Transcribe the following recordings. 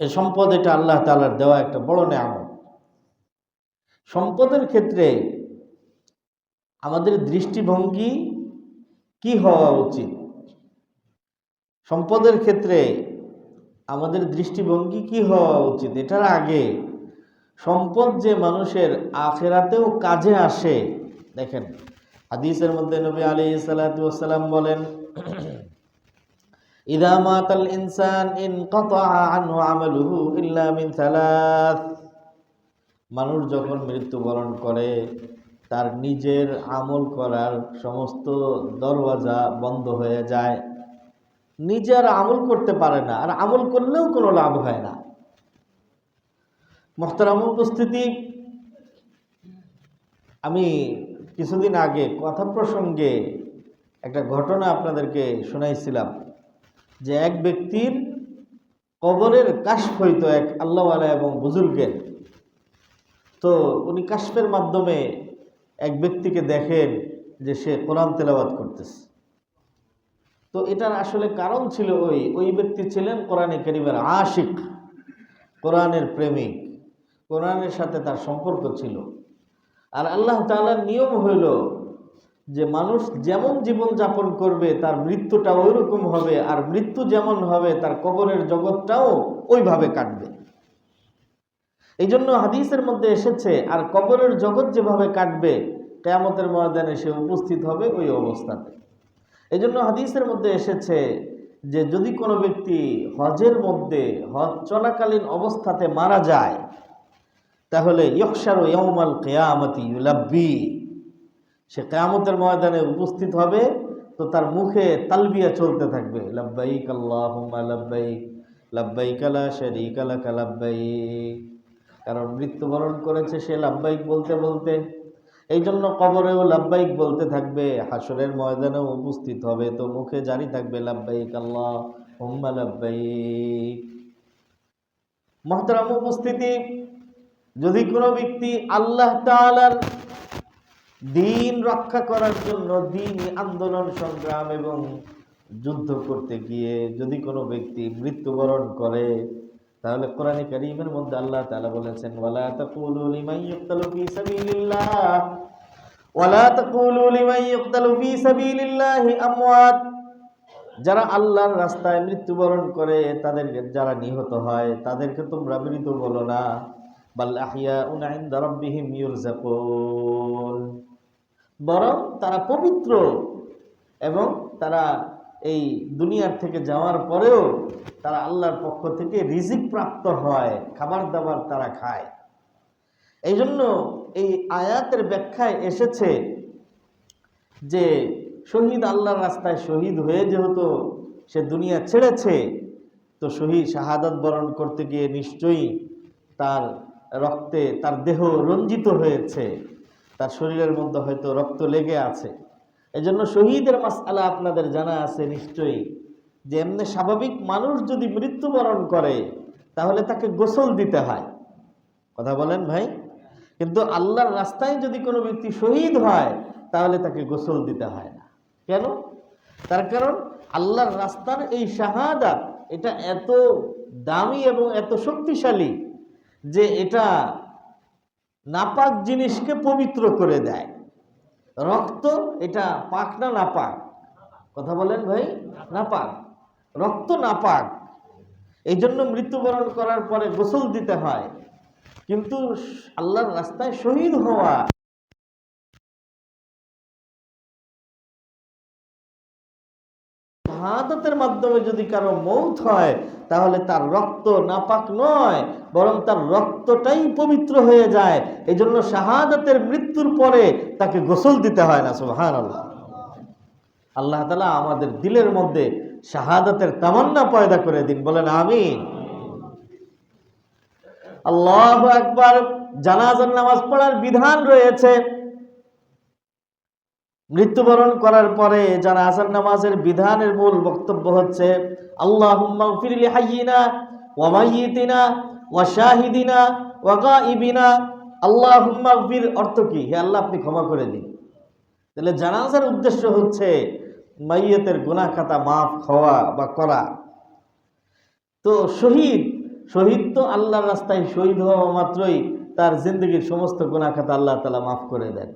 এই সম্পদ এটা আল্লাহ তাআলার দেওয়া একটা বড় নেয়ামত। সম্পদের ক্ষেত্রে আমাদের দৃষ্টিভঙ্গি কি হওয়া উচিত? সম্পদের ক্ষেত্রে আমাদের দৃষ্টিভঙ্গি কি হওয়া উচিত? এটার আগে সম্পদ যে মানুষের আখিরাতেও কাজে আসে, দেখেন হাদিসের মধ্যে নবী আলাইহিস সালাতু ওয়াস সালাম বলেন, ইযা মাতাল ইনসান ইনকাতা আনহু আমালুহু ইল্লা মিন সালাস। মানুষ যখন মৃত্যুবরণ করে তার নিজের আমল করার সমস্ত দরওয়াজা বন্ধ হয়ে যায়, নিজে আর আমল করতে পারে না, আর আমল করলেও কোনো লাভ হয় না। মুহতারাম উপস্থিতি, আমি কিছুদিন আগে কথা প্রসঙ্গে একটা ঘটনা আপনাদেরকে শোনাইছিলাম যে এক ব্যক্তির কবরের কাশফ হইতো এক আল্লাহওয়ালা এবং বুজুর্গের। তো উনি কাশফের মাধ্যমে এক ব্যক্তিকে দেখেন যে সে কোরআন তেলাওয়াত করতেছে। তো এটার আসলে কারণ ছিল ওই ব্যক্তি ছিলেন কোরআনে কারীমের আশিক, কোরআনের প্রেমিক, কোরআনের সাথে তার সম্পর্ক ছিল। আর আল্লাহ তাআলার নিয়ম হইল যে মানুষ যেমন জীবন যাপন করবে তার মৃত্যুটা ওই রকম হবে, আর মৃত্যু যেমন হবে তার কবরের জগৎটাও ওইভাবে কাটবে। এই জন্য হাদিসের মধ্যে এসেছে, আর কবরের জগৎ যেভাবে কাটবে কিয়ামতের ময়দানে সে উপস্থিত হবে ওই অবস্থাতে। এই জন্য হাদিসের মধ্যে এসেছে যে যদি কোনো ব্যক্তি হজের মধ্যে হজ চলাকালীন অবস্থাতে মারা যায় তাহলে ইহশারু ইয়াউমাল কিয়ামতি ইউলাব্বি, সে কিয়ামতের ময়দানে উপস্থিত হবে, তো তার মুখে তালবিয়া চলতে থাকবে, লাব্বাইক আল্লাহুম্মা লাব্বাইক লাব্বাইক লা শারীকা লাক লাব্বাইক। কারণ মৃত্যুবরণ করেছে সে লাব্বাইক বলতে বলতে, এই জন্য কবরেও লাব্বাইক বলতে থাকবে, হাসরের ময়দানেও উপস্থিত হবে, তো মুখে জারি থাকবে লাব্বাইক আল্লাহুম্মা লাব্বাইক। মুহতারাম উপস্থিতি, যদি কোনো ব্যক্তি আল্লাহ তাআলার দ্বীন রক্ষা করার জন্য দ্বীনি আন্দোলন সংগ্রাম এবং যুদ্ধ করতে গিয়ে যদি কোনো ব্যক্তি মৃত্যুবরণ করে, তাহলে কোরআনে কারীমের মধ্যে আল্লাহ তাআলা বলেছেন, ওয়ালা তাকুলু লিমান ইউকতালু ফি সাবিলিল্লাহ ওয়ালা তাকুলু লিমান ইউকতালু ফি সাবিলিল্লাহি আমওয়াত। যারা আল্লাহর রাস্তায় মৃত্যুবরণ করে, তাদের যারা নিহত হয় তাদেরকে তোমরা মৃত বলো না, বাল আহইয়াউন ইনদা রাব্বিহিম ইউরযাকুন, বরং তারা পবিত্র এবং তারা এই দুনিয়ার থেকে যাওয়ার পরেও তারা আল্লাহর পক্ষ থেকে রিজিক প্রাপ্ত হয়, খাবার দাবার তারা খায়। এই জন্য এই আয়াতের ব্যাখ্যায় এসেছে যে শহীদ আল্লাহর রাস্তায় শহীদ হয়ে যেহেতু সে দুনিয়া ছেড়েছে, তো শহীদ শাহাদাত বরণ করতে গিয়ে নিশ্চয়ই তার রক্তে তার দেহ রঞ্জিত হয়েছে, তার শরীরের মধ্যে হয়তো রক্ত লেগে আছে। এজন্য শহীদের মাসআলা আপনাদের জানা আছে নিশ্চয়ই, যে এমনি স্বাভাবিক মানুষ যদি মৃত্যুবরণ করে তাহলে তাকে গোসল দিতে হয়, কথা বলেন ভাই। কিন্তু আল্লাহর রাস্তায় যদি কোনো ব্যক্তি শহীদ হয় তাহলে তাকে গোসল দিতে হয় না। কেন? তার কারণ আল্লাহর রাস্তার এই শাহাদাত এটা এত দামি এবং এত শক্তিশালী যে এটা নাপাক জিনিসকে পবিত্র করে দেয়। রক্ত এটা পাক না নাপাক? কথা বলেন ভাই। নাপাক, রক্ত নাপাক। এই জন্য মৃত্যুবরণ করার পরে গোসল দিতে হয়। কিন্তু আল্লাহর রাস্তায় শহীদ হওয়া, শাহাদাতের মাধ্যমে যদি কারো মৌত হয় তাহলে তার রক্ত নাপাক নয়, বরং তার রক্তটাই পবিত্র হয়ে যায়। এই জন্য শাহাদাতের মৃত্যুর পরে তাকে গোসল দিতে হয় না। সুবহানাল্লাহ। আল্লাহ তাআলা আমাদের দিলের মধ্যে শাহাদাতের তামান্না পয়দা করে দিন, বলেন আমিন। আল্লাহু আকবার। জানাজার নামাজ পড়ার বিধান রয়েছে। মৃত্যুবরণ করার পরে জানাজার নামাজের বিধানের মূল বক্তব্য হচ্ছে, আল্লাহুম্মা গফির লি হাইয়িনা ওয়া মাইয়িতিনা ওয়া শাহিদিনা ওয়া গায়িবিনা। আল্লাহুম্মা গফির অর্থ কি? হে আল্লাহ আপনি ক্ষমা করে দিন। তাহলে জানাজার উদ্দেশ্য হচ্ছে মাইয়িতের গুনাহ খাতা মাফ হওয়া বা করা। তো শহীদ শহীদ তো আল্লাহর রাস্তায় শহীদ হওয়া মাত্রই তার জিন্দগির সমস্ত গুনাহ খাতা আল্লাহ তাআলা মাফ করে দেন।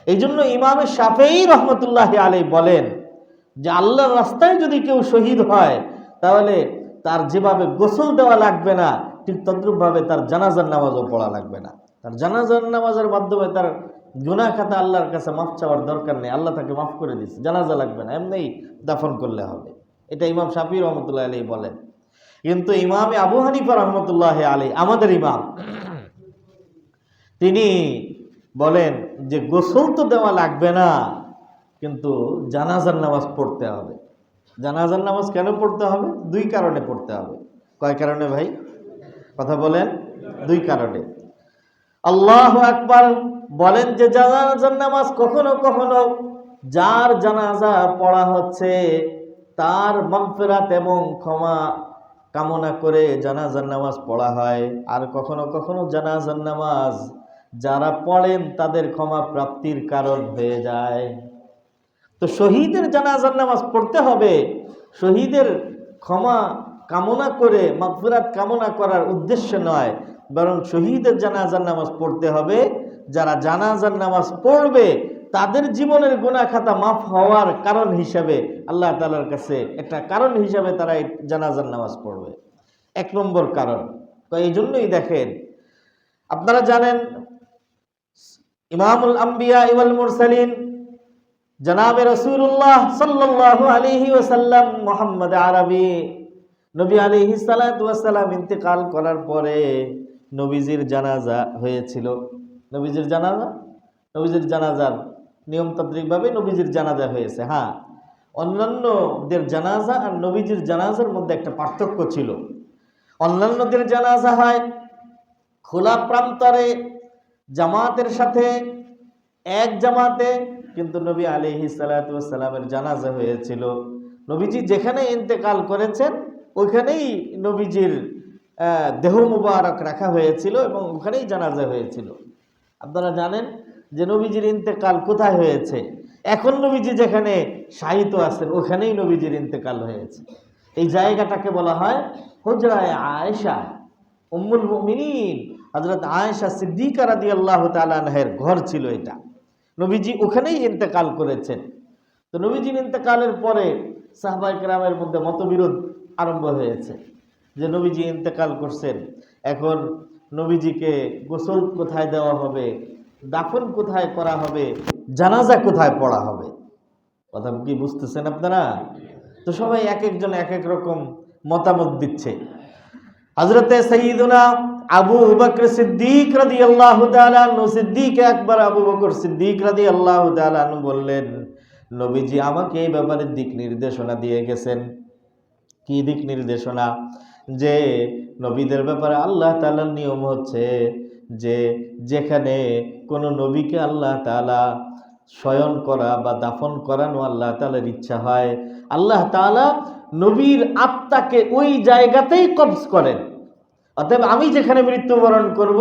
এই জন্য ইমাম শাফিঈ রাহমাতুল্লাহি আলাইহি বলেন যে আল্লাহর রাস্তায় যদি কেউ শহীদ হয় তাহলে তার যেভাবে গোসল দেওয়া লাগবে না, ঠিক তদ্রূপভাবে তার জানাজার নামাজও পড়া লাগবে না। তার জানাজার নামাজের মাধ্যমে তার গুনাহ খাতা আল্লাহর কাছে মাফ চাওয়ার দরকার নেই, আল্লাহ তাকে মাফ করে দিচ্ছে, জানাজা লাগবে না, এমনিই দাফন করলে হবে। এটা ইমাম শাফিঈ রাহমাতুল্লাহি আলাইহি বলেন। কিন্তু ইমাম আবু হানিফা রাহমাতুল্লাহি আলাইহি, আমাদের ইমাম, তিনি বলেন যে গোসল তো দেওয়া লাগবে না, কিন্তু জানাজার নামাজ পড়তে হবে। জানাজার নামাজ কেন পড়তে হবে? দুই কারণে পড়তে হবে। কয় কারণে ভাই? কথা বলেন। দুই কারণে। আল্লাহু আকবার। বলেন যে জানাজার নামাজ কখনো কখনো যার জানাজা পড়া হচ্ছে তার মাগফিরাত এবং ক্ষমা কামনা করে জানাজার নামাজ পড়া হয়, আর কখনো কখনো জানাজার নামাজ যারা পড়েন তাদের ক্ষমা প্রাপ্তির কারণ হয়ে যায়। তো শহীদের জানাজার নামাজ পড়তে হবে শহীদের ক্ষমা কামনা করে, মাগফিরাত কামনা করার উদ্দেশ্যে নয়, বরং শহীদের জানাজার নামাজ পড়তে হবে যারা জানাজার নামাজ পড়বে তাদের জীবনের গুনাহ খাতা মাফ হওয়ার কারণ হিসাবে, আল্লাহ তাআলার কাছে একটা কারণ হিসাবে তারা এই জানাজার নামাজ পড়বে। এক নম্বর কারণ। তো এই জন্যই দেখেন, আপনারা জানেন ইমামুল আম্বিয়া ওয়াল মুরসালিন জনাবে রাসূলুল্লাহ সাল্লাল্লাহু আলাইহি ওয়াসাল্লাম মুহাম্মদ আরবি নবী আলাইহিস সালাতু ওয়াস সালাম ইন্তেকাল করার পরে নবীজির জানাজা হয়েছিল। নবীজির জানাজার নিয়মতান্ত্রিকভাবে নবীজির জানাজা হয়েছে। হ্যাঁ, অন্যান্যদের জানাজা আর নবীজির জানাজার মধ্যে একটা পার্থক্য ছিল। অন্যান্যদের জানাজা হয় খোলা প্রান্তরে জামাতের সাথে, এক জামাতে, কিন্তু নবী আলাইহিস সালাতু ওয়াস সালামের জানাজা হয়েছিল নবীজি যেখানে ইন্তেকাল করেছেন ওইখানেই নবীজির দেহ মুবারক রাখা হয়েছিল এবং ওখানেই জানাজা হয়েছিল। আপনারা জানেন যে নবীজির ইন্তেকাল কোথায় হয়েছে? এখন নবীজি যেখানে শায়িত আছেন ওখানেই নবীজির ইন্তেকাল হয়েছে। এই জায়গাটাকে বলা হয় হুজরায়ে আয়েশা। উম্মুল মুমিনিন হযরত আয়েশা সিদ্দিকা রাদিয়াল্লাহু তাআলা আনহার ঘর ছিল এটা। নবীজি ওখানেই ইন্তেকাল করেছেন। তো নবীজির ইন্তেকালের পরে সাহাবায়ে কেরামের মধ্যে মতবিরোধ আরম্ভ হয়েছে যে নবীজি ইন্তেকাল করছেন, এখন নবীজিকে গোসল কোথায় দেওয়া হবে, দাফন কোথায় করা হবে, জানাজা কোথায় পড়া হবে। কথা কি বুঝতেছেন আপনারা? তো সবাই এক একজন এক এক রকম মতামত দিচ্ছে। হযরতে সাইয়্যিদুনা আবু বকর সিদ্দিক রাদিয়াল্লাহু তাআলা আনহু, সিদ্দিক আকবর আবু বকর সিদ্দিক রাদিয়াল্লাহু তাআলা আনহু বললেন, নবীজি আমাকে এই ব্যাপারে দিক নির্দেশনা দিয়ে গেছেন। কি দিক নির্দেশনা? যে নবীদের ব্যাপারে আল্লাহ তাআলার নিয়ম হচ্ছে যে যেখানে কোনো নবীকে আল্লাহ তাআলা শয়ন করা বা দাফন করানো আল্লাহ তাআলার ইচ্ছা হয়, আল্লাহ তাআলা নবীর আত্মাকে ওই জায়গাতেই কবজ করেন। অতএব আমি যেখানে মৃত্যুবরণ করব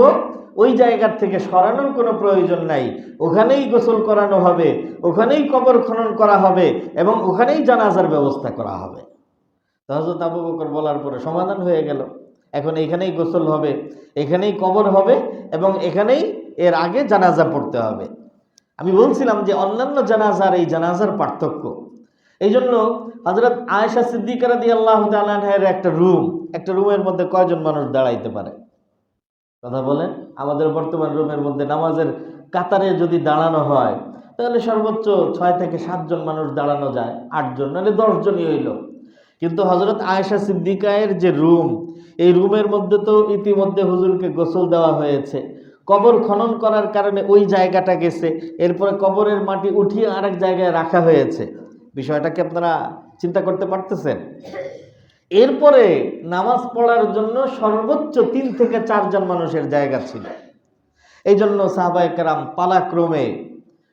ওই জায়গার থেকে সরানোর কোনো প্রয়োজন নাই, ওখানেই গোসল করানো হবে, ওখানেই কবর খনন করা হবে এবং ওখানেই জানাজার ব্যবস্থা করা হবে। তো হযরত আবু বকর বলার পরে সমাধান হয়ে গেল। এখন এখানেই গোসল হবে, এখানেই কবর হবে এবং এখানেই এর আগে জানাজা পড়তে হবে। আমি বলছিলাম যে অন্যান্য জানাজার এই জানাজার পার্থক্য। এই জন্য হযরত আয়েশা সিদ্দিকা রাদিয়াল্লাহু তাআলা আনহার একটা রুমের মধ্যে কয়জন মানুষ দাঁড়াইতে পারে? কথা বলেন। আমাদের বর্তমান রুমের মধ্যে নামাজের কাতারে যদি দাঁড়ানো হয় তাহলে সর্বোচ্চ 6 থেকে 7 জন মানুষ দাঁড়ানো যায়, 8 জন নাহলে 10 জনই হইল। কিন্তু হযরত আয়েশা সিদ্দিকায়ের যে রুম, এই রুমের মধ্যে তো ইতিমধ্যে হুজুরকে গোসল দেওয়া হয়েছে, কবর খনন করার কারণে ওই জায়গাটা গেছে, এরপরে কবরের মাটি উঠিয়ে আরেক জায়গায় রাখা হয়েছে। বিষয়টা কি আপনারা চিন্তা করতে পারতেছেন? এরপরে নামাজ পড়ার জন্য সর্বোচ্চ 3 থেকে 4 জন মানুষের জায়গা ছিল। এই জন্য সাহাবায়ে কেরাম পালাক্রমে,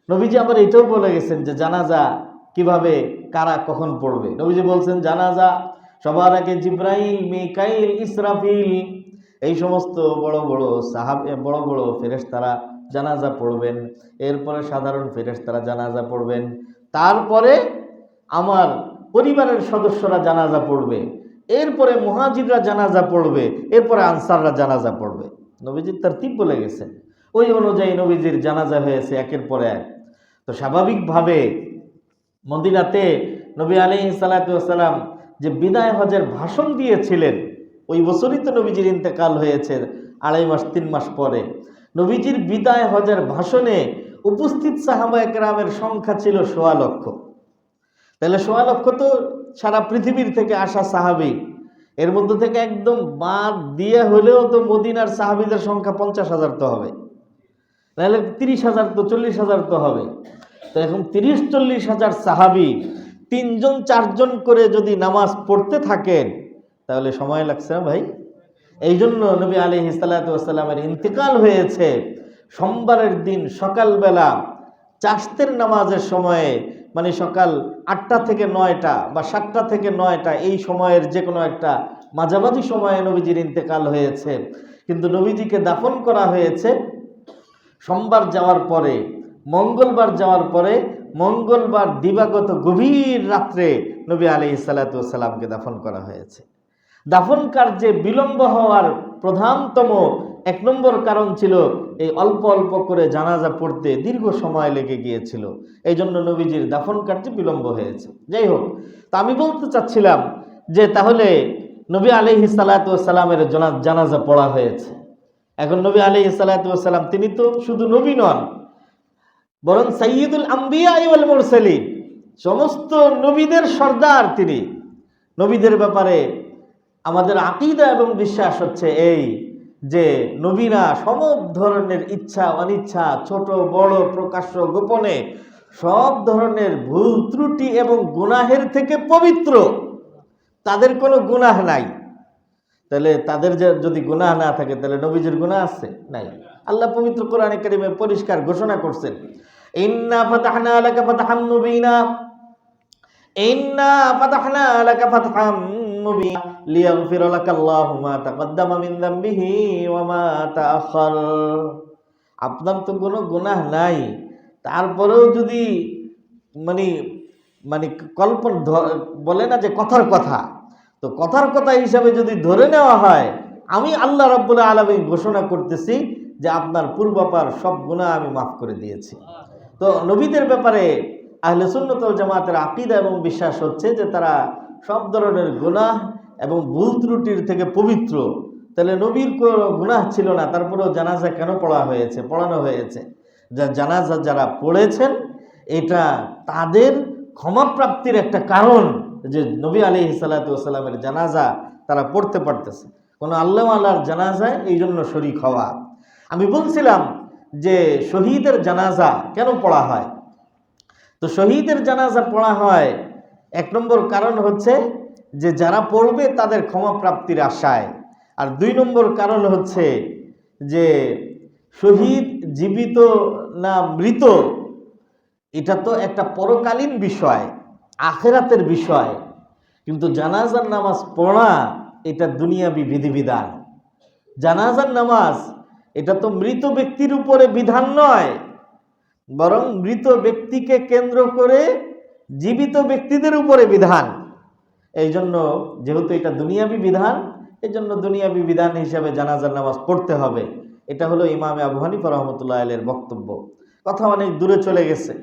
নবীজি আবার এটাও বলে গেছেন যে জানাজা কিভাবে কারা কখন পড়বে। নবীজি বলছেন জানাজা সবার আগে জিব্রাইল, মিকাইল, ইসরাফিল এই সমস্ত বড় বড় ফেরেশতারা জানাজা পড়বেন, এরপরে সাধারণ ফেরেশতারা জানাজা পড়বেন, তারপরে আমার পরিবারের সদস্যরা জানাজা পড়বে, এরপরে মুহাজিররা জানাজা পড়বে, এরপরে আনসাররা জানাজা পড়বে। নবীজির তারতিব বলে গেছে, ওই অনুযায়ী নবীজির জানাজা হয়েছে একের পর এক। তো স্বাভাবিকভাবে মদিনাতে নবী আলাইহিস সালাতু ওয়াস সালাম যে বিদায় হজের ভাষণ দিয়েছিলেন, ওই বছরই তো নবীজির ইন্তেকাল হয়েছে 2.5 মাস 3 মাস পরে। নবীজির বিদায় হজের ভাষণে উপস্থিত সাহাবায়ে কেরামের সংখ্যা ছিল 1.25 লক্ষ। তাহলে 1.25 লক্ষ তো সারা পৃথিবীর থেকে আসা সাহাবী, এর মধ্যে থেকে একদম বাদ দিয়ে হলেও তো মদিনার সাহাবীদের সংখ্যা 50,000 তো হবে, তাহলে 30,000 তো 40,000 তো হবে। তো এখন 30-40 হাজার সাহাবী 3জন 4জন করে যদি নামাজ পড়তে থাকেন তাহলে সময় লাগছে না ভাই? এই জন্য নবী আলাইহিস সালাতু ওয়াস সালামের ইন্তেকাল হয়েছে সোমবারের দিন সকালবেলা চাশতের নামাজের সময়ে, মানে সকাল 8টা থেকে 9টা বা 7টা থেকে 9টা, এই সময়ের যে কোনো একটা মাঝামাঝি সময়ে নবীজির ইন্তেকাল হয়েছে। কিন্তু নবীজিকে দাফন করা হয়েছে সোমবার যাওয়ার পরে, মঙ্গলবার যাওয়ার পরে, মঙ্গলবার দিবাগত গভীর রাত্রে নবী আলাইহিস সালাতু ওয়াস সালামকে দাফন করা হয়েছে। দাফন কার্যে বিলম্ব হওয়ার প্রধানতম 1 নম্বর কারণ ছিল এই অল্প অল্প করে জানাজা পড়তে দীর্ঘ সময় লেগে গিয়েছিল, এই জন্য নবীজির দাফন কার্যে বিলম্ব হয়েছে। যাই হোক, তা আমি বলতে চাচ্ছিলাম যে তাহলে নবী আলাইহিস সালাতু ওয়াস সালামের জানাজা পড়া হয়েছে। এখন নবী আলাইহিস সালাতু ওয়াস সালাম তিনি তো শুধু নবী নন, বরং সাইয়্যিদুল আম্বিয়া ওয়াল মুরসালিন, সমস্ত নবীদের সর্দার তিনি। নবীদের ব্যাপারে আমাদের আকীদা এবং বিশ্বাস হচ্ছে এই যে নবীরা সব ধরনের ইচ্ছা অনিচ্ছা, ছোট বড়, প্রকাশ্য গোপনে সব ধরনের ভুল ত্রুটি এবং গুনাহের থেকে পবিত্র, তাদের কোনো গুনাহ নাই। তাহলে তাদের যদি গুনাহ না থাকে তাহলে নবীজির গুনাহ আছে? নাই। আল্লাহ পবিত্র কোরআনে কারীমে পরিষ্কার ঘোষণা করছেন, ইন্না ফাতাহনা লাকা ফাতহাম মুবিনা, ইন্না ফাতাহনা লাকা ফাতহাম মুবিনা লিয়াগফিরা লাকাল্লাহু মা তাকদ্দামা মিন যামবিহি ওয়া মা তাআখার। আপনার তো কোনো গুনাহ নাই, তারপরেও যদি মানে মানে কল্পনা বলে না যে কথার কথা, তো কথার কথা হিসাবে যদি ধরে নেওয়া হয়, আমি আল্লাহ রাব্বুল আলামিন ঘোষণা করতেছি যে আপনার পূর্বাপার সব গুনাহ আমি মাফ করে দিয়েছি। তো নবীদের ব্যাপারে আহলে সুন্নাত ওয়াল জামাতের আকীদা এবং বিশ্বাস হচ্ছে যে তারা সব ধরনের গুনাহ এবং ভুল ত্রুটির থেকে পবিত্র। তাহলে নবীর কোনো গুনাহ ছিল না, তারপরেও জানাজা কেন পড়ানো হয়েছে? জানাজা যারা পড়েছেন এটা তাদের ক্ষমাপ্রাপ্তির একটা কারণ, যে নবী আলাইহিস সালাতু ওয়াস সালামের জানাজা তারা পড়তে পারতেছে, কোনো আল্লাহওয়ালার জানাজায় এই জন্য শরীক হওয়া। আমি বলছিলাম যে শহীদের জানাজা কেন পড়া হয়। তো শহীদের জানাজা পড়া হয় 1 নম্বর কারণ হচ্ছে যে যারা পড়বে তাদের ক্ষমাপ্রাপ্তির আশায়, আর 2 নম্বর কারণ হচ্ছে যে শহীদ জীবিত না মৃত এটা তো একটা পরকালীন বিষয়, আখিরাতের বিষয়, কিন্তু জানাজার নামাজ পড়া এটা দুনিয়াবি বিধিবিধান। জানাজার নামাজ এটা তো মৃত ব্যক্তির উপরে বিধান নয়, বরং মৃত ব্যক্তিকে কেন্দ্র করে জীবিত ব্যক্তিদের উপরে বিধান। এই জন্য যেহেতু এটা দুনিয়াবি বিধান, এই জন্য দুনিয়াবি বিধান হিসাবে জানাজার নামাজ পড়তে হবে। এটা হলো ইমামে আবু হানিফা রাহমাতুল্লাহ আলাইহির বক্তব্য। কথা অনেক দূরে চলে গেছে।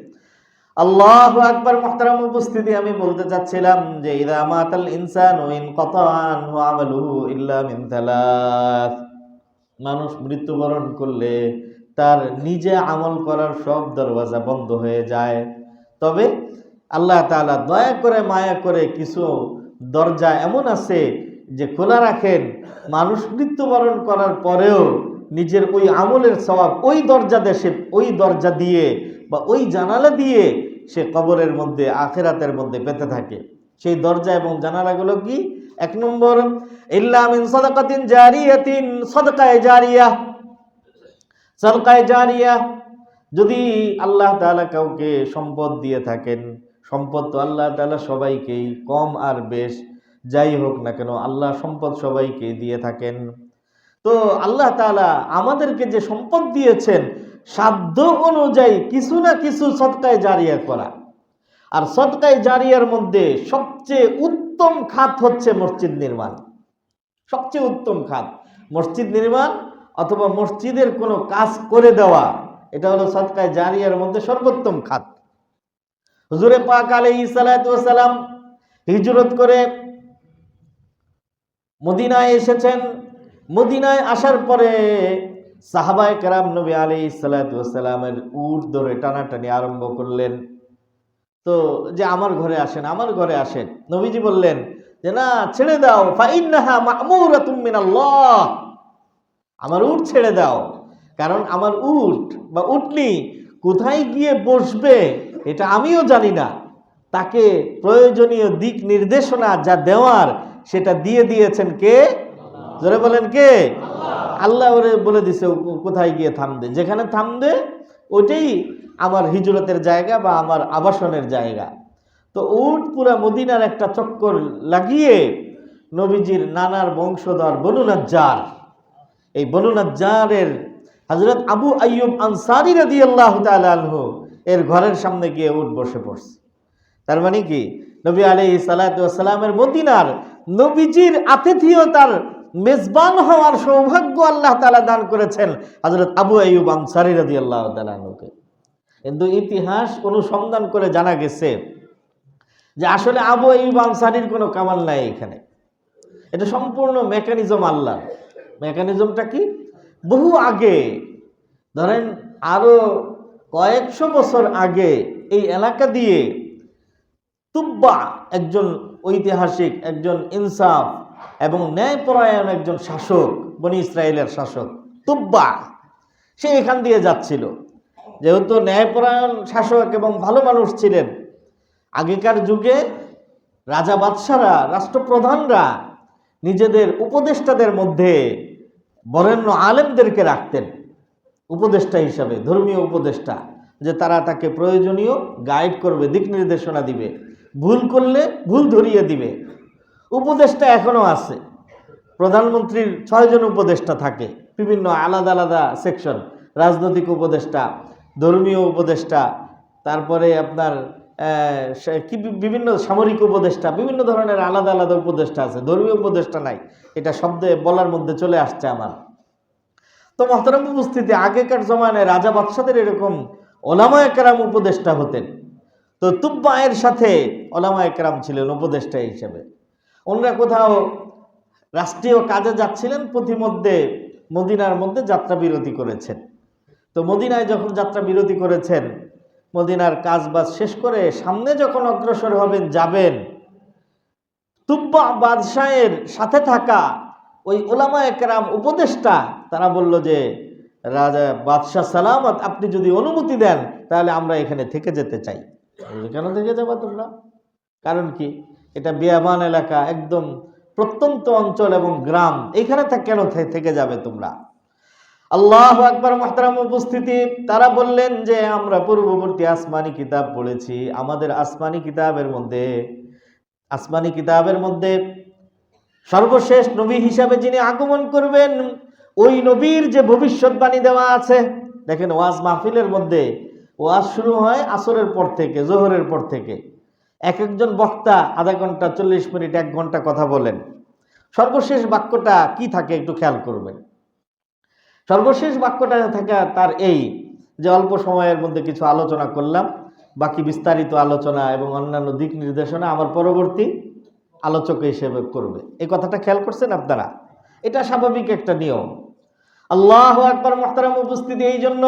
আল্লাহু আকবার। মুহতারাম উপস্থিতি, আমি বলতে চাচ্ছিলাম যে ইযা মাতাল ইনসানু ইনকাতা আনহু আমালুহু ইল্লা মিন থালাথ, মানুষ মৃত্যুবরণ করলে তার নিজে আমল করার সব দরওয়াজা বন্ধ হয়ে যায়, তবে আল্লাহ তাআলা দয়া করে মায়া করে কিছু দরজা এমন আছে যে খোলা রাখেন, মানুষ মৃত্যুবরণ করার পরেও নিজের ওই আমলের সওয়াব ওই দরজা দিয়ে বা ওই জানালা দিয়ে সে কবরের মধ্যে আখিরাতের মধ্যে পেতে থাকে। সেই দরজা এবং জানালাগুলো কি? 1 নম্বর, ইল্লা মিন সাদাকাতিন জারিয়াতিন, সাদাকায়ে জারিয়া। যদি আল্লাহ তাআলা কাউকে সম্পদ দিয়ে থাকেন, সম্পদ তো আল্লাহ তাআলা সবাইকেই, কম আর বেশ যাই হোক না কেন আল্লাহ সম্পদ সবাইকে দিয়ে থাকেন। তো আল্লাহ তাআলা আমাদেরকে যে সম্পদ দিয়েছেন সাধ্য অনুযায়ী কিছু না কিছু সদকায়ে জারিয়া করা। আর সদকায়ে জারিয়ার মধ্যে সবচেয়ে উত্তম উত্তম খাত হচ্ছে মসজিদ নির্মাণ। সবচেয়ে উত্তম খাত মসজিদ নির্মাণ অথবা মসজিদের কোনো কাজ করে দেওয়া, এটা হলো সদকায়ে জারিয়ার মধ্যে সর্বোত্তম খাত। হুজুরে পাক আলাইহিস সালাতু ওয়াস সালাম হিজরত করে মদিনায় এসেছেন। মদিনায় আসার পরে সাহাবায়ে কেরাম নবী আলাইহিস সালাতু ওয়াস সালামের উট ধরে টানাটানি আরম্ভ করলেন। তো যে আমার ঘরে আসেন, আমার ঘরে আসেন। নবীজি বললেন যে না, ছেড়ে দাও, ফাইন্নাহা মা'মুরাতুম মিনাল্লাহ, আমার উট ছেড়ে দাও, কারণ আমার উট বা উটনি কোথায় গিয়ে বসবে এটা আমিও জানি না। তাকে প্রয়োজনীয় দিক নির্দেশনা যা দেওয়ার সেটা দিয়ে দিয়েছেন কে? জোরে বলেন কে? আল্লাহ ওরে বলে দিছে কোথায় গিয়ে থামবে, যেখানে থামবে ওইটাই আমার হিজরতের জায়গা বা আমার আবাসনের জায়গা। তো উট পুরা মদিনার একটা চক্কর লাগিয়ে নবীজির নানার বংশধর বনু নাজ্জার, এই বনু নাজ্জারের হযরত আবু আইয়ুব আনসারী রাদিয়াল্লাহু তাআলা আনহু এর ঘরের সামনে গিয়ে উট বসে পড়ছে। তার মানে কি, নবী আলাইহিস সালাতু ওয়াস সালামের মদিনার নবীজির আতিথেয়তার মেজবান হওয়ার সৌভাগ্য আল্লাহ তাআলা দান করেছেন হযরত আবু আইয়ুব আনসারী রাদিয়াল্লাহু তাআলা আনহুকে। কিন্তু ইতিহাস অনুসন্ধান করে জানা গেছে যে আসলে আবু আইয়ুব আনসারীর কোনো কামাল নাই এখানে। এটা সম্পূর্ণ মেকানিজম আল্লাহ। মেকানিজমটা কি? বহু আগে, ধরেন আরো কয়েকশো বছর আগে এই এলাকা দিয়ে তুব্বা একজন ঐতিহাসিক, একজন ইনসাফ এবং ন্যায়পরায়ণ একজন শাসক, বনি ইসরায়েলের শাসক তুব্বা, সে এখান দিয়ে যাচ্ছিল। যেহেতু ন্যায়পরায়ণ শাসক এবং ভালো মানুষ ছিলেন, আগেকার যুগে রাজা বাদশারা, রাষ্ট্রপ্রধানরা নিজেদের উপদেষ্টাদের মধ্যে বরেণ্য আলেমদেরকে রাখতেন উপদেষ্টা হিসাবে, ধর্মীয় উপদেষ্টা, যে তারা তাকে প্রয়োজনীয় গাইড করবে, দিক নির্দেশনা দিবে, ভুল করলে ভুল ধরিয়ে দিবে। উপদেষ্টা এখনো আছে। প্রধানমন্ত্রীর ৬ জন উপদেষ্টা থাকে, বিভিন্ন আলাদা আলাদা সেকশন, রাজনৈতিক উপদেষ্টা, ধর্মীয় উপদেষ্টা, তারপরে আপনার বিভিন্ন সামরিক উপদেষ্টা, বিভিন্ন ধরনের আলাদা আলাদা উপদেষ্টা আছে। ধর্মীয় উপদেষ্টা নাই, এটা শব্দে বলার মধ্যে চলে আসছে আমার। তো মহতারাম উপস্থিতি, আগেকার জমানায় রাজা বাদশাদের এরকম ওলামায়ে কেরাম উপদেষ্টা হতেন। তো তুব্বায়ের সাথে ওলামায়ে কেরাম ছিলেন উপদেষ্টা হিসেবে। ওনারা কোথাও রাষ্ট্রীয় কাজে যাচ্ছিলেন, পথিমধ্যে মদিনার মধ্যে যাত্রা বিরতি করেছেন। তো মদিনায় যখন যাত্রা বিরতি করেছেন, মদিনার কাজ বাজ শেষ করে সামনে যখন অগ্রসর হবেন, যাবেন, তুব্বা বাদশাহের সাথে থাকা ওই ওলামায়ে কেরাম উপদেষ্টা তারা বলল যে রাজা বাদশাহ সালামত, আপনি যদি অনুমতি দেন তাহলে আমরা এখানে থেকে যেতে চাই। কেন থেকে যাবা তোমরা? কারণ কি, এটা বিয়াবান এলাকা, একদম প্রত্যন্ত অঞ্চল এবং গ্রাম, এখানে কেন থেকে যাবে তোমরা? আল্লাহু আকবার। মুহতারাম উপস্থিতি, তারা বললেন যে আমরা পূর্ববর্তী আসমানি কিতাব পড়েছি, আমাদের আসমানি কিতাবের মধ্যে সর্বশেষ নবী হিসাবে যিনি আগমন করবেন, ওই নবীর যে ভবিষ্যৎবাণী দেওয়া আছে। দেখেন, ওয়াজ মাহফিলের মধ্যে ওয়াজ শুরু হয় আসরের পর থেকে, জোহরের পর থেকে। একজন বক্তা আধা ঘন্টা, 40 মিনিট, 1 ঘন্টা কথা বলেন। সর্বশেষ বাক্যটা কি থাকে একটু খেয়াল করবেন। সর্বশেষ বাক্যটা থাকে তার এই যে অল্প সময়ের মধ্যে কিছু আলোচনা করলাম, বাকি বিস্তারিত আলোচনা এবং অন্যান্য দিক নির্দেশনা আমার পরবর্তী আলোচক হিসেবে করবে। এই কথাটা খেয়াল করছেন আপনারা? এটা স্বাভাবিক একটা নিয়ম। আল্লাহু আকবার। মুহতারাম উপস্থিতি, এই জন্য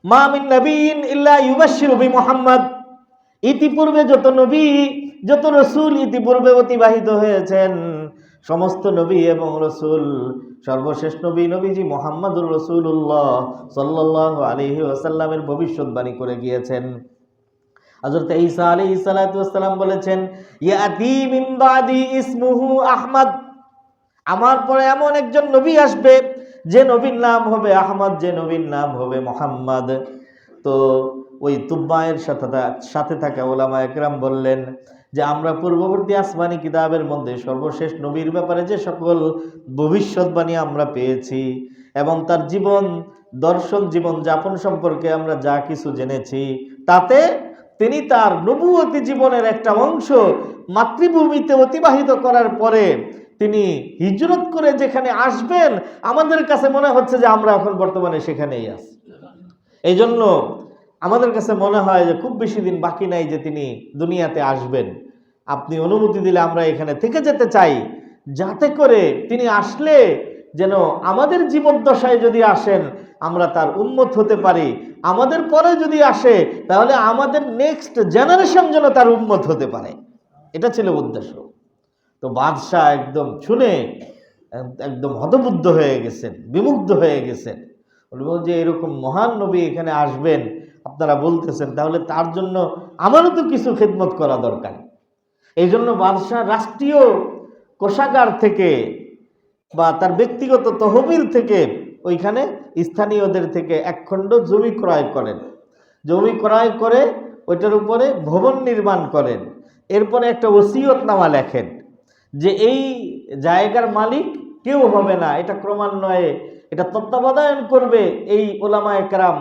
মা মিন নাবিয়্যিন ইল্লা ইউবাশশিরু বিমুহাম্মাদ, ইতিপূর্বে যত নবী, যত রাসূল ইতিপূর্বে অতিবাহিত হয়েছেন, সমস্ত নবী এবং রাসূল, সর্বশেষ নবীজি মুহাম্মদুর রাসূলুল্লাহ সাল্লাল্লাহু আলাইহি ওয়াসাল্লামের ভবিষ্যৎবাণী করে গিয়েছেন। হযরত ঈসা আলাইহিস সালাতু ওয়াস সালাম বলেছেন, ইয়াতি মিন বাদি ইসমুহু আহমদ, আমার পরে এমন একজন নবী আসবে যে নবীর নাম হবে আহমদ, যে নবীর নাম হবে মুহাম্মদ। তো ওই তুব্বায়ের সাথে থাকা ওলামায়ে কেরাম বললেন যে আমরা পূর্ববর্তী আসমানি কিতাবের মধ্যে সর্বশেষ নবীর ব্যাপারে যে সকল ভবিষ্যৎবাণী আমরা পেয়েছি এবং তার জীবন দর্শন, জীবন যাপন সম্পর্কে আমরা যা কিছু জেনেছি, তাতে তিনি তার নবুয়তি জীবনের একটা অংশ মাতৃভূমিতে অতিবাহিত করার পরে তিনি হিজরত করে যেখানে আসবেন, আমাদের কাছে মনে হচ্ছে যে আমরা এখন বর্তমানে সেখানেই আছি। এই জন্য আমাদের কাছে মনে হয় যে খুব বেশি দিন বাকি নাই যে তিনি দুনিয়াতে আসবেন। আপনি অনুমতি দিলে আমরা এখানে থেকে যেতে চাই, যাতে করে তিনি আসলে যেন আমাদের জীবদ্দশায় যদি আসেন আমরা তার উম্মত হতে পারি, আমাদের পরে যদি আসে তাহলে আমাদের নেক্সট জেনারেশন যেন তার উম্মত হতে পারে। এটা ছিল উদ্দেশ্য। তো বাদশাহ একদম শুনে একদম হতবুদ্ধ হয়ে গেছেন, বিমুগ্ধ হয়ে গেছেন। বলবো যে এরকম মহান নবী এখানে আসবেন আপনারা বলতেছেন, তাহলে তার জন্য আমারও তো কিছু খেদমত করা দরকার। এই জন্য বাদশাহ রাষ্ট্রীয় কোষাগার থেকে বা তার ব্যক্তিগত তহবিল থেকে ওইখানে স্থানীয়দের থেকে একখণ্ড জমি ক্রয় করেন। জমি ক্রয় করে ওইটার উপরে ভবন নির্মাণ করেন। এরপরে একটা ওসিয়তনামা লেখেন যে এই জায়গার মালিক কেউ হবে না, এটা ক্রমান্বয়ে এটা তত্ত্বাবধান করবে এই ওলামায়ে কেরাম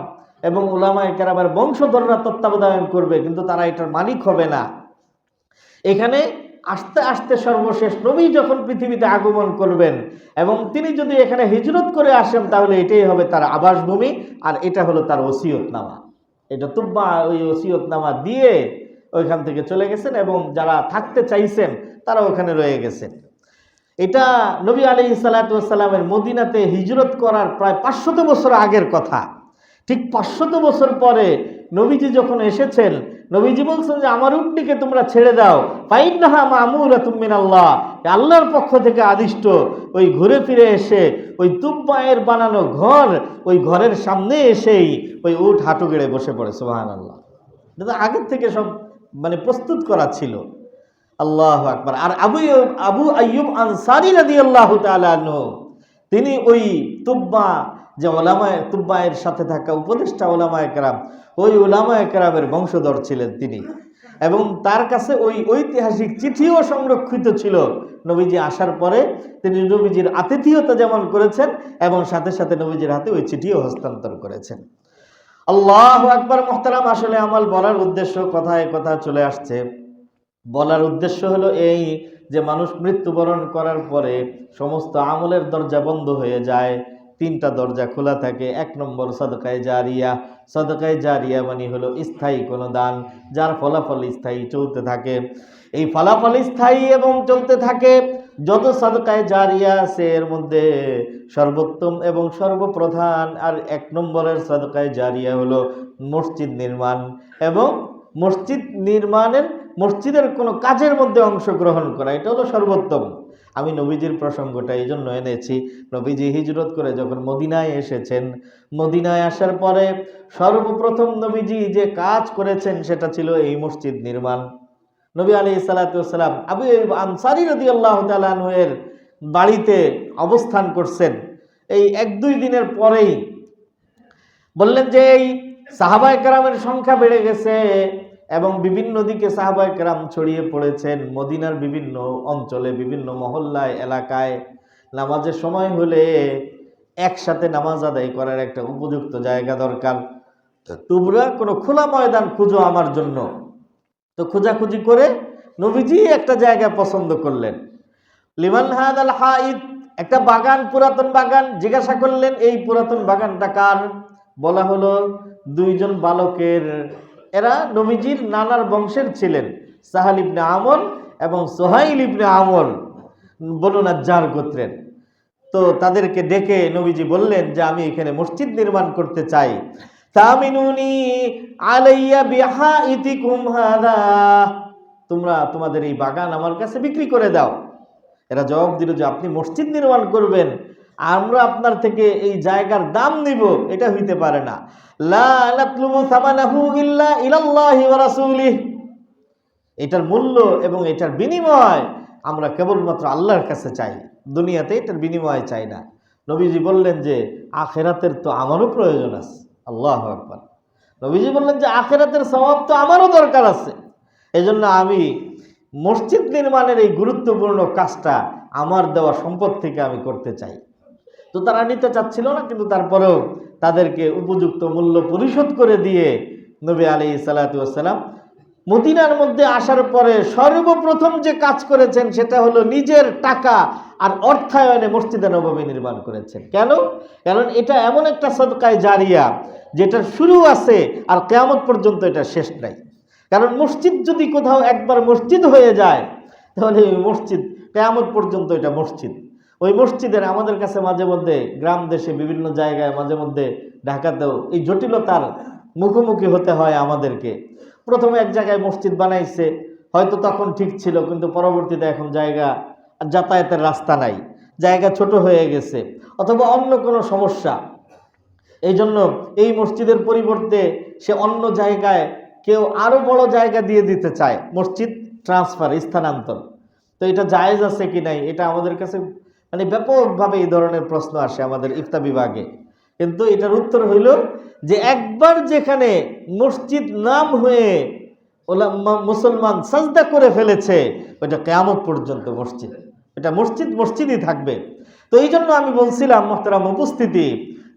এবং ওলামায়ে কেরামের বংশধররা তত্ত্বাবধান করবে, কিন্তু তারা এটার মালিক হবে না। এখানে আস্তে আস্তে সর্বশেষ নবী যখন পৃথিবীতে আগমন করবেন এবং তিনি যদি এখানে হিজরত করে আসেন তাহলে এটাই হবে তার আবাসভূমি, আর এটা হলো তার ওসিয়তনামা। এটা তুব্বা ওই ওসিয়তনামা দিয়ে ওইখান থেকে চলে গেছেন এবং যারা থাকতে চাইছেন তারা ওখানে রয়ে গেছেন। এটা নবী আলাইহিস সালাতু ওয়াস সালামের মদিনাতে হিজরত করার প্রায় 500 বছর আগের কথা। ঠিক 500 বছর পরে নবীজি যখন এসেছেন, নবীজি বলছেন যে আমার উটটিকে তোমরা ছেড়ে দাও, ফাইন্নাহা মামুরাতুম মিনাল্লাহ, আল্লাহর পক্ষ থেকে আদিষ্ট। ওই ঘুরে ফিরে এসে ওই তুব্বায়ের বানানো ঘর, ওই ঘরের সামনে এসেই ওই উট হাঁটু গেড়ে বসে পড়ে। সুবহানাল্লাহ। এটা আগের থেকে সব প্রস্তুত করা ছিল। আল্লাহু আকবার। আর আবু আইয়ুব আনসারী রাদিয়াল্লাহু তাআলা আনহু, তিনি ওই তুব্বা যে ওলামায়ে তুব্বায়ের সাথে থাকা উপদেষ্টা ওলামায়ে কেরাম, ওই ওলামায়ে কেরামের বংশধর ছিলেন তিনি। এবং তার কাছে ওই ঐতিহাসিক চিঠিও সংরক্ষিত ছিল। নবীজি আসার পরে তিনি নবীজির আতিথেয়তা যেমন করেছেন এবং সাথে সাথে নবীজির হাতে ওই চিঠিও হস্তান্তর করেছেন। আল্লাহু আকবার। মুহতারাম, আসলে আমার বলার উদ্দেশ্য, কথায় কথা চলে আসছে, বলার উদ্দেশ্য হলো এই যে মানুষ মৃত্যুবরণ করার পরে সমস্ত আমলের দরজা বন্ধ হয়ে যায়, 3টা দরজা খোলা থাকে। 1 নম্বর সাদকায়ে জারিয়া। সাদকায়ে জারিয়া মানে হলো স্থায়ী কোনো দান, যার ফলাফল স্থায়ী চলতে থাকে। এই ফলাফল স্থায়ী এবং চলতে থাকে। যত সাদকায়ে জারিয়া আছে এর মধ্যে সর্বোত্তম এবং সর্বপ্রধান আর 1 নম্বরের সাদকায়ে জারিয়া হলো মসজিদ নির্মাণ এবং মসজিদের কোনো কাজের মধ্যে অংশগ্রহণ করা, এটা হলো সর্বোত্তম। আমি নবীজির প্রসঙ্গটা এই জন্য এনেছি, নবীজি হিজরত করে যখন মদিনায় এসেছেন, মদিনায় আসার পরে সর্বপ্রথম নবীজি যে কাজ করেছেন সেটা ছিল এই মসজিদ নির্মাণ। নবী আলাইহিস সালাতু ওয়াস সালাম আবু আইয়ুব আনসারী রাদিয়াল্লাহু তাআলা আনহু এর বাড়িতে অবস্থান করছেন। এই 1-2 দিনের পরেই বললেন যে এই সাহাবায়ে কেরামের সংখ্যা বেড়ে গেছে এবং বিভিন্ন দিকে সাহাবায়ে কেরাম ছড়িয়ে পড়েছেন। মদিনার বিভিন্ন অঞ্চলে, বিভিন্ন মহল্লায়, এলাকায় নামাজের সময় হলে একসাথে নামাজ আদায় করার একটা উপযুক্ত জায়গা দরকার। তোমরা কোনো খোলা ময়দান খুঁজো আমার জন্য। তো খোঁজাখুঁজি করে নবীজি একটা জায়গা পছন্দ করলেন। লিমান হাদাল হাইদ, একটা বাগান, পুরাতন বাগান। জিজ্ঞাসা করলেন এই পুরাতন বাগানটা কার? বলা হলো 2 জন বালকের। এরা নবীজির নানার বংশের ছিলেন, সাহাল ইবনে আমর এবং সোহাইল ইবনে আমর, বনু নাজ্জার গোত্রের। তো তাদেরকে ডেকে নবীজি বললেন যে আমি এখানে মসজিদ নির্মাণ করতে চাই। তামিনুনি আলাইয়া বিহাইতিকুম হাদা, তোমরা তোমাদের এই বাগান আমার কাছে বিক্রি করে দাও। এরা জবাব দিল যে আপনি মসজিদ নির্মাণ করবেন, আমরা আপনার থেকে এই জায়গার দাম নিব, এটা হইতে পারে না। লা নাতলুবু সামানাহু ইল্লা ইলাল্লাহি ওয়া রাসূলিহি, এটার মূল্য এবং এটার বিনিময় আমরা কেবলমাত্র আল্লাহর কাছে চাই, দুনিয়াতে এটার বিনিময় চাই না। নবীজি বললেন যে আখিরাতের তো আমারও প্রয়োজন আছে। আল্লাহু আকবার। নবীজি বললেন যে আখিরাতের সওয়াব তো আমারও দরকার আছে, এজন্য আমি মসজিদ নির্মাণের এই গুরুত্বপূর্ণ কাজটা আমার দেওয়া সম্পদ থেকে আমি করতে চাই। তো তারা নিতে চাচ্ছিল না, কিন্তু তারপরেও তাদেরকে উপযুক্ত মূল্য পরিশোধ করে দিয়ে নবী আলাইহিস সালাতু ওয়াস সালাম মদিনার মধ্যে আসার পরে সর্বপ্রথম যে কাজ করেছেন সেটা হলো নিজের টাকা আর অর্থায়নে মসজিদে নববী নির্মাণ করেছেন। কেন? কারণ এটা এমন একটা সদকায়ে জারিয়া যেটার শুরু আছে আর কিয়ামত পর্যন্ত এটা শেষ নাই। কারণ মসজিদ যদি কোথাও একবার মসজিদ হয়ে যায় তাহলে ওই মসজিদ কিয়ামত পর্যন্ত এটা মসজিদ। ওই মসজিদের আমাদের কাছে মাঝে মধ্যে গ্রাম দেশে বিভিন্ন জায়গায় মাঝে মধ্যে ঢাকাতেও এই জটিলতার মুখোমুখি হতে হয় আমাদেরকে। প্রথমে এক জায়গায় মসজিদ বানাইছে, হয়তো তখন ঠিক ছিল, কিন্তু পরবর্তীতে এখন জায়গা যাতায়াতের রাস্তা নাই, জায়গা ছোট হয়ে গেছে, অথবা অন্য কোনো সমস্যা, এই জন্য এই মসজিদের পরিবর্তে সে অন্য জায়গায় কেউ আরো বড় জায়গা দিয়ে দিতে চায়, মসজিদ ট্রান্সফার, স্থানান্তর। তো এটা জায়েজ আছে কি নাই, এটা আমাদের কাছে মানে ব্যাপকভাবে এই ধরনের প্রশ্ন আসে আমাদের ইফতা বিভাগে। কিন্তু এটার উত্তর হইল যে একবার যেখানে মসজিদ নাম হয়ে মুসলমান সাজদা করে ফেলেছে ওইটা কিয়ামত পর্যন্ত মসজিদ, এটা মসজিদ মসজিদই থাকবে। তো এই জন্য আমি বলছিলাম মুহতারাম উপস্থিতি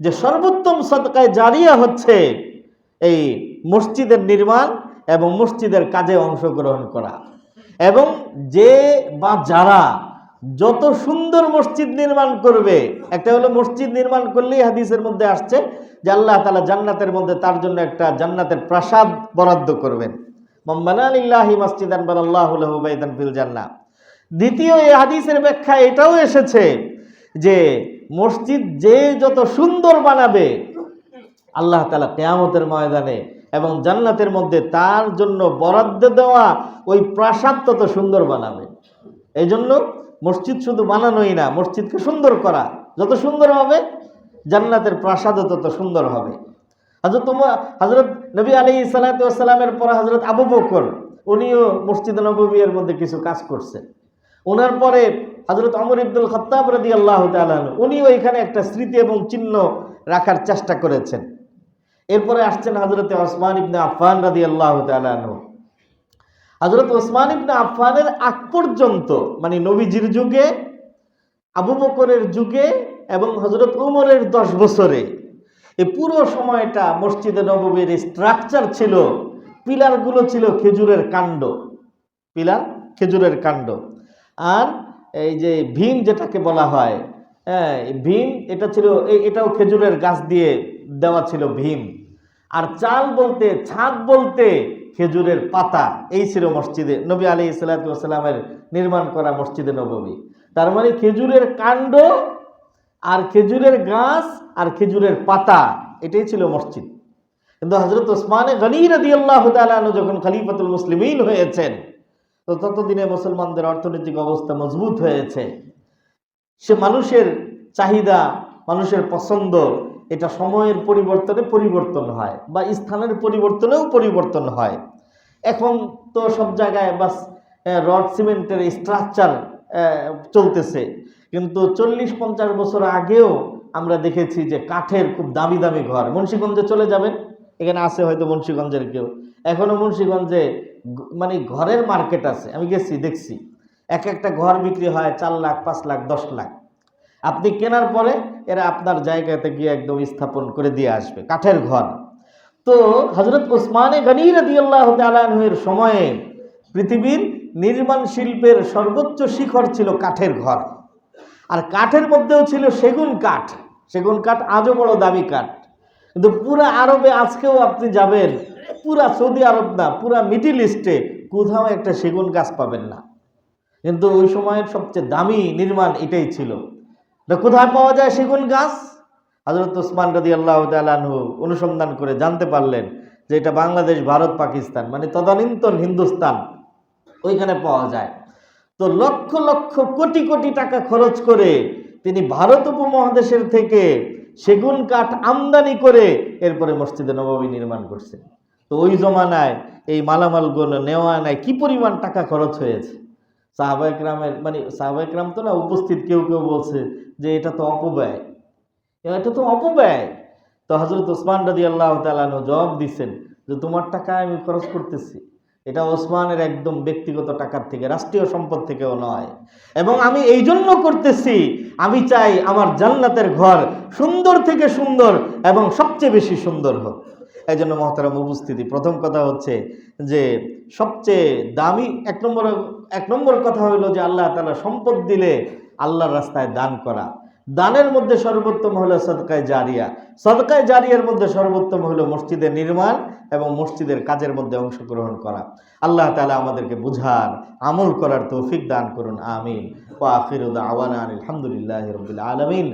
যে সর্বোত্তম সদকায়ে জারিয়া হচ্ছে এই মসজিদের নির্মাণ এবং মসজিদের কাজে অংশগ্রহণ করা। এবং যে বা যারা যত সুন্দর মসজিদ নির্মাণ করবে, একটা হলো মসজিদ নির্মাণ করলেই হাদিসের মধ্যে আসছে যে আল্লাহ তাআলা জান্নাতের মধ্যে তার জন্য একটা জান্নাতের প্রাসাদ বরাদ্দ করবেন, মান বানা লিল্লাহি মাসজিদান বানাল্লাহু লাহু বাইতান ফিল জান্নাহ। দ্বিতীয় এই হাদিসের ব্যাখ্যা এটাও এসেছে যে মসজিদ যে যত সুন্দর বানাবে আল্লাহ তাআলা কিয়ামতের ময়দানে এবং জান্নাতের মধ্যে তার জন্য বরাদ্দ দেওয়া ওই প্রাসাদ তত সুন্দর বানাবে। এই জন্য মসজিদ শুধু বানানোই না, মসজিদকে সুন্দর করা, যত সুন্দর হবে জান্নাতের প্রাসাদও তত সুন্দর হবে। হযরত নবী আলাইহিস সালাতু ওয়াস সালামের পর হযরত আবু বকর উনিও মসজিদ নববীর মধ্যে কিছু কাজ করছেন। ওনার পরে হযরত ওমর ইবনুল খাত্তাব রাদিয়াল্লাহু তাআলা উনিও এখানে একটা স্মৃতি এবং চিহ্ন রাখার চেষ্টা করেছেন। এরপরে আসছেন হযরত ওসমান ইবনে আফফান রাদিয়াল্লাহু তাআলা আনহু। হযরত ওসমান ইবনে আফফানের আগ পর্যন্ত মানে নবীজির যুগে, আবু বকরের যুগে এবং হযরত উমরের 10 বছরে এই পুরো সময়টা মসজিদে নববীর স্ট্রাকচার ছিল, পিলারগুলো ছিল খেজুরের কাণ্ড, পিলার খেজুরের কাণ্ড। আর এই যে ভীম যেটাকে বলা হয়, হ্যাঁ ভীম, এটা ছিল এটাও খেজুরের গাছ দিয়ে দেওয়া ছিল ভীম। আর চাল বলতে, ছাদ বলতে খেজুরের পাতা, এই ছিল মসজিদে নবী আলাইহিস সালাতু ওয়াস সালামের নির্মাণ করা মসজিদে নববী। তার মানে খেজুরের কাণ্ড আর খেজুরের গাছ আর খেজুরের পাতা, এটাই ছিল মসজিদ। কিন্তু হযরত ওসমান গনি রাদিয়াল্লাহু তাআলা আনহু যখন খলিফাতুল মুসলিমিন হয়েছেন তো ততদিনে মুসলমানদের অর্থনৈতিক অবস্থা মজবুত হয়েছে। সে মানুষের চাহিদা, মানুষের পছন্দ, এটা সময়ের পরিবর্তনে পরিবর্তন হয় বা স্থানের পরিবর্তনেও পরিবর্তন হয়। এখন তো সব জায়গায় বাস রড সিমেন্টের স্ট্রাকচার চলতেছে, কিন্তু 40-50 বছর আগেও আমরা দেখেছি যে কাঠের খুব দামি দামি ঘর। মুন্সিগঞ্জে চলে যাবেন, এখানে আছে হয়তো মুন্সিগঞ্জের কেউ, এখনো মুন্সিগঞ্জে মানে ঘরের মার্কেট আছে, আমি গেছি দেখছি, এক একটা ঘর বিক্রি হয় 4 লাখ, 5 লাখ, 10 লাখ। আপনি কেনার পরে এরা আপনার জায়গাতে গিয়ে একদম স্থাপন করে দিয়ে আসবে, কাঠের ঘর। তো হযরত ওসমান গনি রাদিয়াল্লাহু তাআলা আনহুর সময়ে পৃথিবীর নির্মাণ শিল্পের সর্বোচ্চ শিখর ছিল কাঠের ঘর। আর কাঠের মধ্যেও ছিল সেগুন কাঠ। সেগুন কাঠ আজও বড় দামি কাঠ, কিন্তু পুরা আরবে আজকেও আপনি যাবেন, পুরা সৌদি আরব না, পুরা মিডল ইস্টে কোথাও একটা সেগুন গাছ পাবেন না। কিন্তু ওই সময়ের সবচেয়ে দামি নির্মাণ এটাই ছিল। কোথায় পাওয়া যায় সেগুন গাছ? হযরত ওসমান রাদিয়াল্লাহু তাআলা আনহু অনুসন্ধান করে জানতে পারলেন যে এটা বাংলাদেশ, ভারত, পাকিস্তান মানে তদানীন্তন হিন্দুস্তান, ওইখানে পাওয়া যায়। তো লক্ষ লক্ষ কোটি কোটি টাকা খরচ করে তিনি ভারত উপমহাদেশের থেকে সেগুন কাঠ আমদানি করে এরপরে মসজিদে নববী নির্মাণ করছেন। তো ওই জমানায় এই মালামালগুলো নেওয়া নেয় কি পরিমাণ টাকা খরচ হয়েছে। সাহাবায়ে কেরামের মানে সাহাবায়ে কেরাম তো না, উপস্থিত কেউ কেউ বলছে যে এটা তো অপব্যয়, এটা তো অপব্যয়। তো হযরত ওসমান রাদিয়াল্লাহু তাআলা আনহু জবাব দিচ্ছেন যে তোমার টাকা আমি খরচ করতেছি, এটা ওসমানের একদম ব্যক্তিগত টাকার থেকে, রাষ্ট্রীয় সম্পদ থেকেও নয়, এবং আমি এই জন্য করতেছি আমি চাই আমার জান্নাতের ঘর সুন্দর থেকে সুন্দর এবং সবচেয়ে বেশি সুন্দর হোক। এই জন্য মহতারাম উপস্থিতি, প্রথম কথা হচ্ছে যে সবচেয়ে দামি এক নম্বর কথা হলো যে আল্লাহ তাআলা সম্পদ দিলে আল্লাহর রাস্তায় দান করা। দানের মধ্যে সর্বোত্তম হলো সদকায়ে জারিয়া। সদকায়ে জারিয়ার মধ্যে সর্বোত্তম হলো মসজিদের নির্মাণ এবং মসজিদের কাজের মধ্যে অংশগ্রহণ করা। আল্লাহ তাআলা আমাদেরকে বুঝার, আমল করার তৌফিক দান করুন, আমিন। ওয়া আখিরু দাওয়ানা আলহামদুলিল্লাহি রাব্বিল আলামিন।